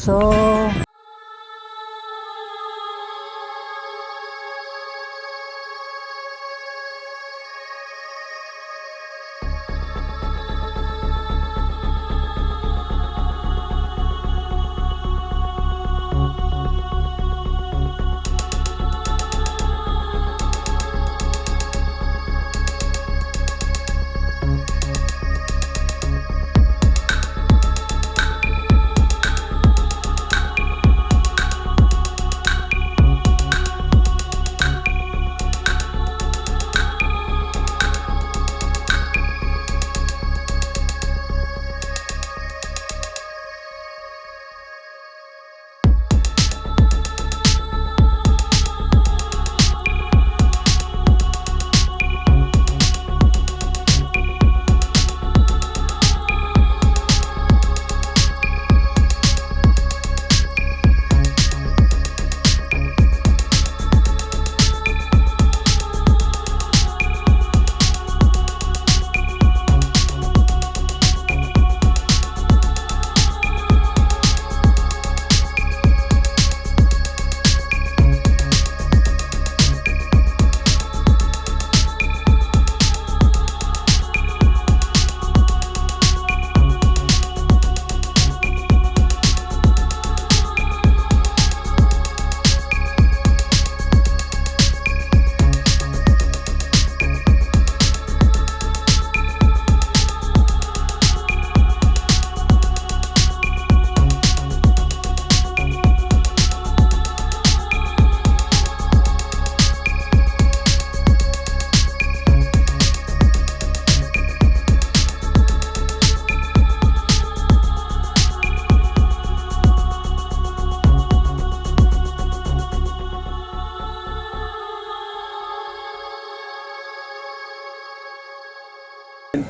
So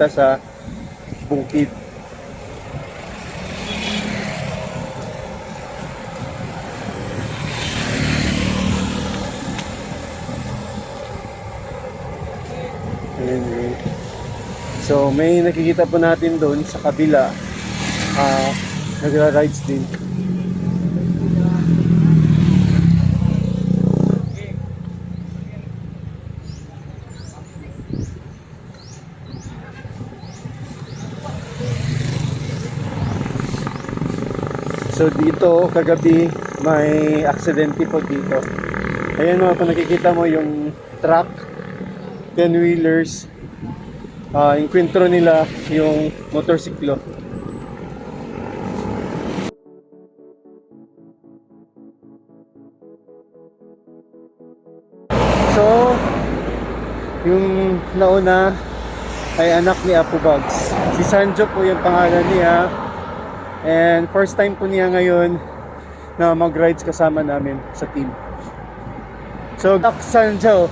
sa bukid. So may nakikita po natin doon sa kabila, nagra-rides din. So dito kagabi may aksidente po dito. Ayan mo, kung nakikita mo yung truck, 10-wheelers, inkwentro nila yung motorsiklo. So yung nauna ay anak ni Apo Bugs. Si Sanjo po yung pangalan niya. And first time po niya ngayon na mag-rides kasama namin sa team. So, Sanjo.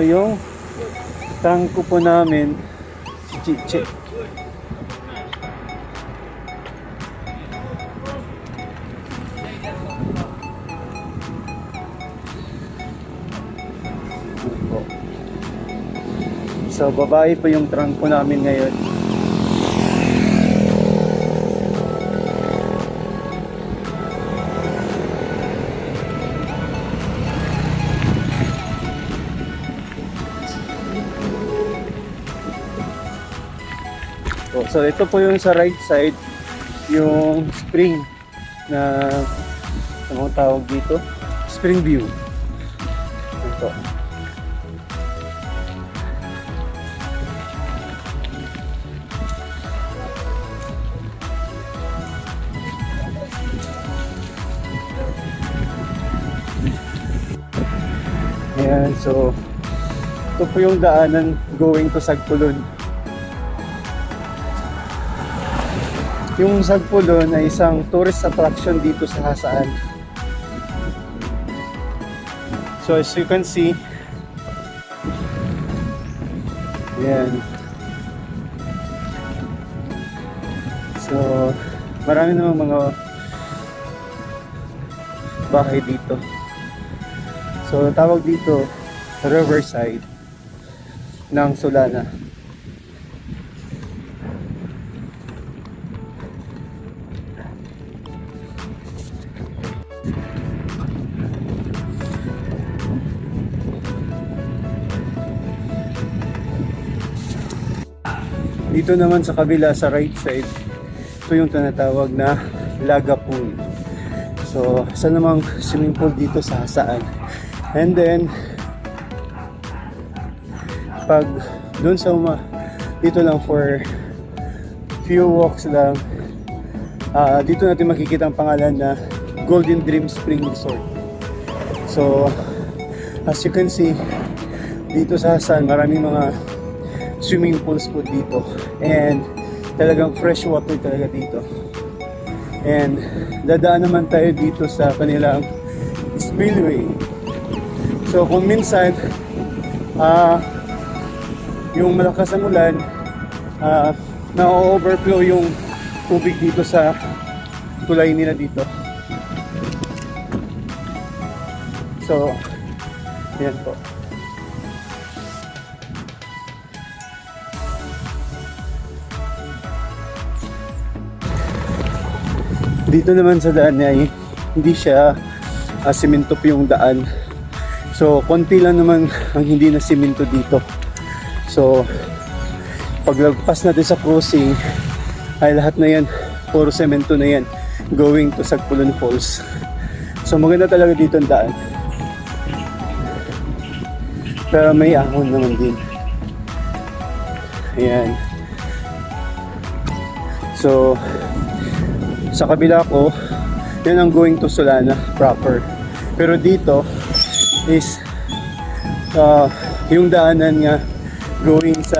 Yung tangko po namin, si Chiche. So babae po yung trunk po namin ngayon. So ito po yung sa right side, yung spring na anong tawag dito? Spring view. Ito. Ayan, so ito po yung daanan going to Sagpulon. Yung Sagpulon ay isang tourist attraction dito sa Jasaan. So as you can see, ayan. So marami namang mga bahay dito. So tawag dito Riverside. ng Solana. Dito naman sa kabila, sa right side, ito yung tinatawag na Laga Pool. So, isa namang swimming pool dito sa Jasaan. And then, pag doon sa dito lang for few walks lang, dito natin makikita ang pangalan na Golden Dream Spring Resort. So, as you can see, dito sa Jasaan, maraming mga swimming pools po dito. And talagang fresh water talaga dito. And dadaan naman tayo dito sa kanilang spillway. So kung minsan yung malakas na ulan, na-overflow yung tubig dito sa tulay nila dito. So yan po. Dito naman sa daan ay hindi siya simento yung daan. So konti lang naman ang hindi na simento dito. So paglagpas natin sa crossing ay lahat na yan puro semento na yan going to Sagpulon Falls. So maganda talaga dito ang daan. Pero may ahon naman din. Ayan. So sa kabila ko, yan ang going to Solana proper. Pero dito is yung daanan nga going sa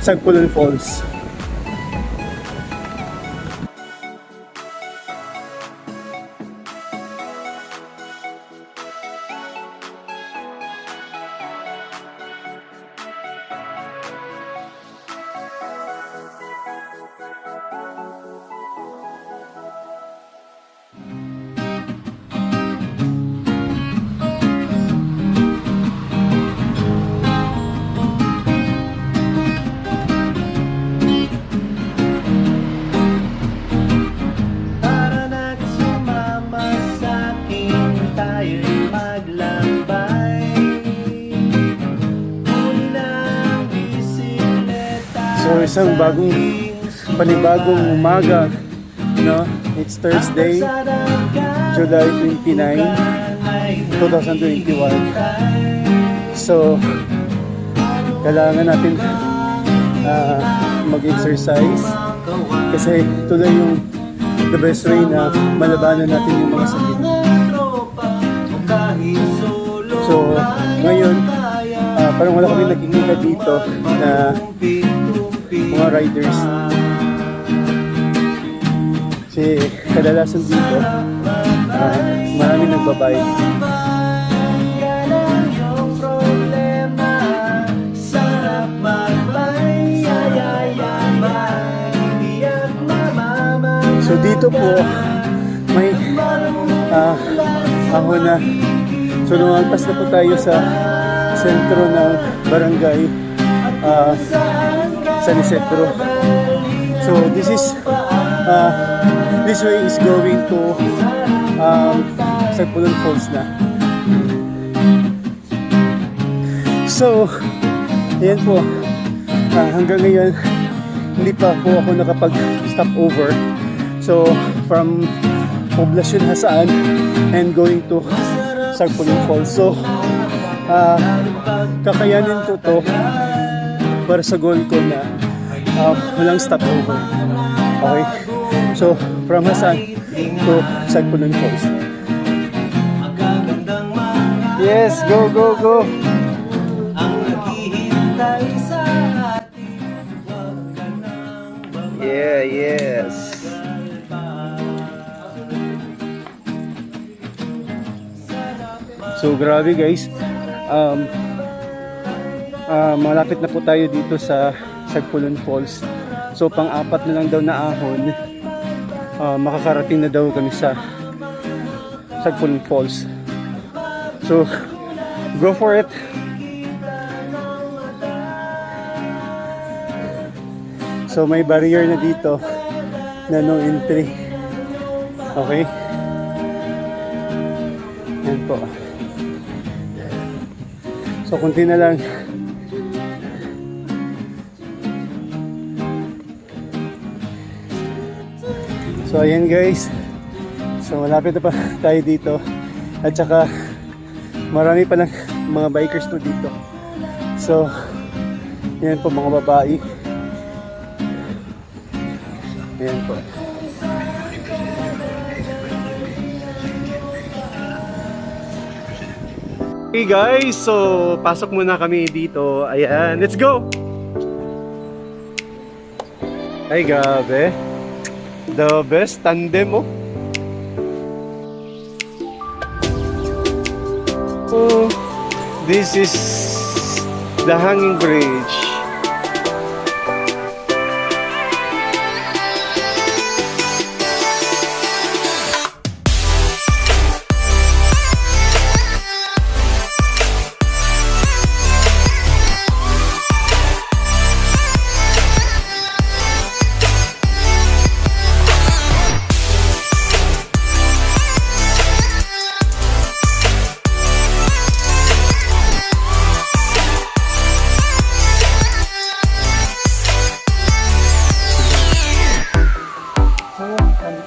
Sagpulon Falls. So isang panibagong umaga, no? It's Thursday, July 29, 2021. So kailangan natin mag-exercise kasi ito lang yung the best way na malabanan natin yung mga sakit. So ngayon parang wala kami nakikita dito na mga riders. Kasi kadalasan dito maraming nagbabayad. So dito po may ahon na. So lumagpas na po tayo sa sentro ng barangay San Isidro. So this way is going to Sagpulon Falls na. So ayan po, hanggang ngayon hindi pa po ako nakapag-stop over. So from Poblacion Jasaan and going to Sagpulon Falls. So kakayanin ko to para sa goal ko na walang stopover. Okay? So, from Jasaan to Sagpulon Falls. Yes, go, go, go! Yeah, yes! So, grabe guys. Malapit na po tayo dito sa Sagpulon Falls. So pang-apat na lang daw na ahon, makakarating na daw kami sa Sagpulon Falls. So Go for it. So may barrier na dito na no entry. Okay? Yan po. So kunti na lang. So ayan guys. So malapit na pa tayo dito. At saka marami pa lang mga bikers po dito. So yan po mga babae. Ayan po. Hey guys, so pasok muna kami dito. Ayan, let's go! Ay grabe. The best tandem oh. Oh, this is the hanging bridge.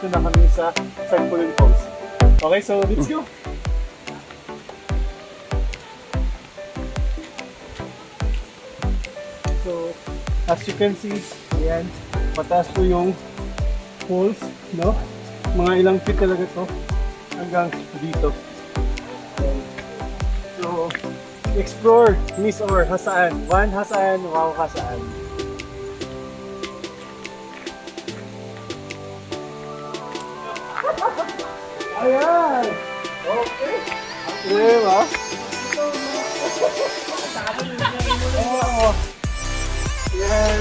Na kami sa Sagpulon Falls. Okay, so let's go! So, as you can see, ayan, mataas po yung falls, no? Mga ilang feet talaga to hanggang dito. Ayan. So, explore, miss or Jasaan. One Jasaan, wow Jasaan. Ayan! Okay! Diba? Oo! Ayan!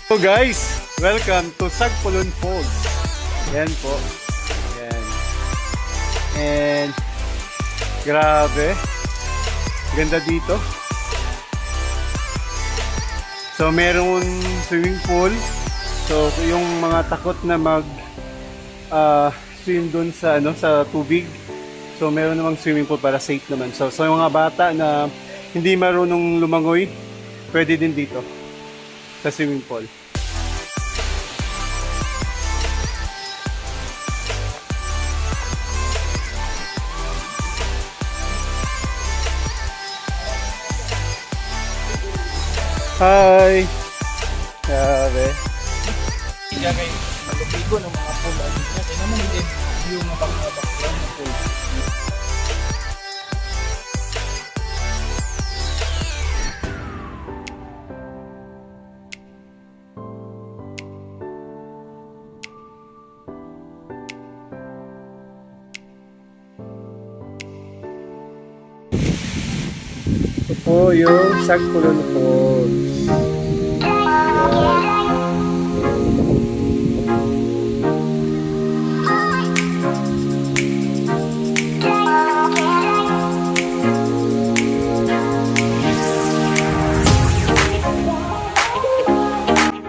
So guys, welcome to Sagpulon Falls. Ayan po. Ayan. And grabe. Ganda dito. So meron swimming pool. So yung mga takot na mag swim dun sa sa tubig. So meron namang swimming pool para safe naman. So yung mga bata na hindi marunong lumangoy, pwede din dito sa swimming pool. Hi! Grabe. Hindi kayo malubigo ng mga pool. Kaya naman hindi yung mga bakla ng pool. Ito po yung Sagpulon Falls.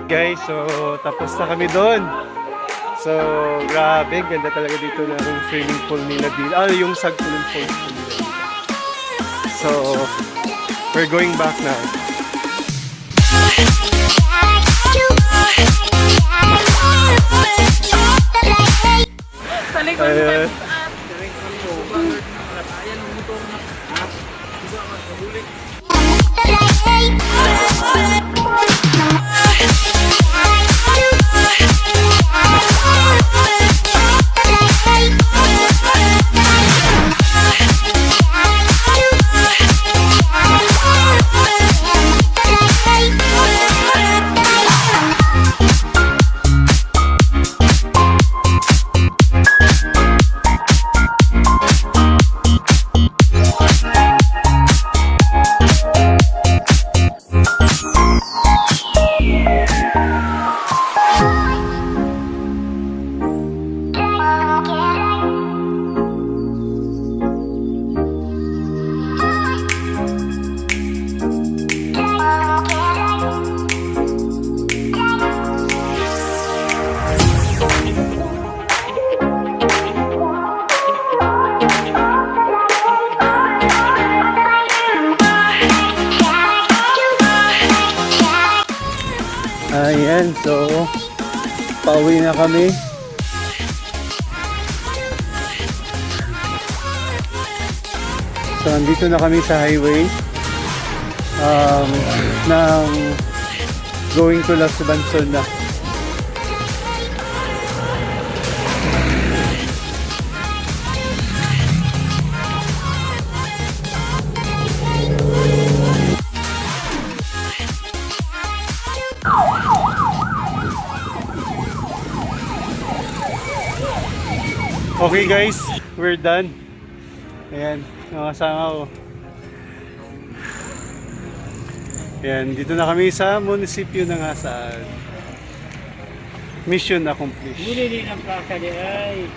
Guys, so tapos na kami doon. So grabe, ganda talaga dito na yung swimming pool nila dito. Yung Sagpulon Falls nila. So we're going back now. Sa likod Pauwi na kami. So, nandito na kami sa highway ng going to Las Banson na. Okay guys, we're done. Ayan, nakasama ko. Ayan, dito na kami sa munisipyo ng Jasaan. Mission accomplished. Muli din ang plaka di ay.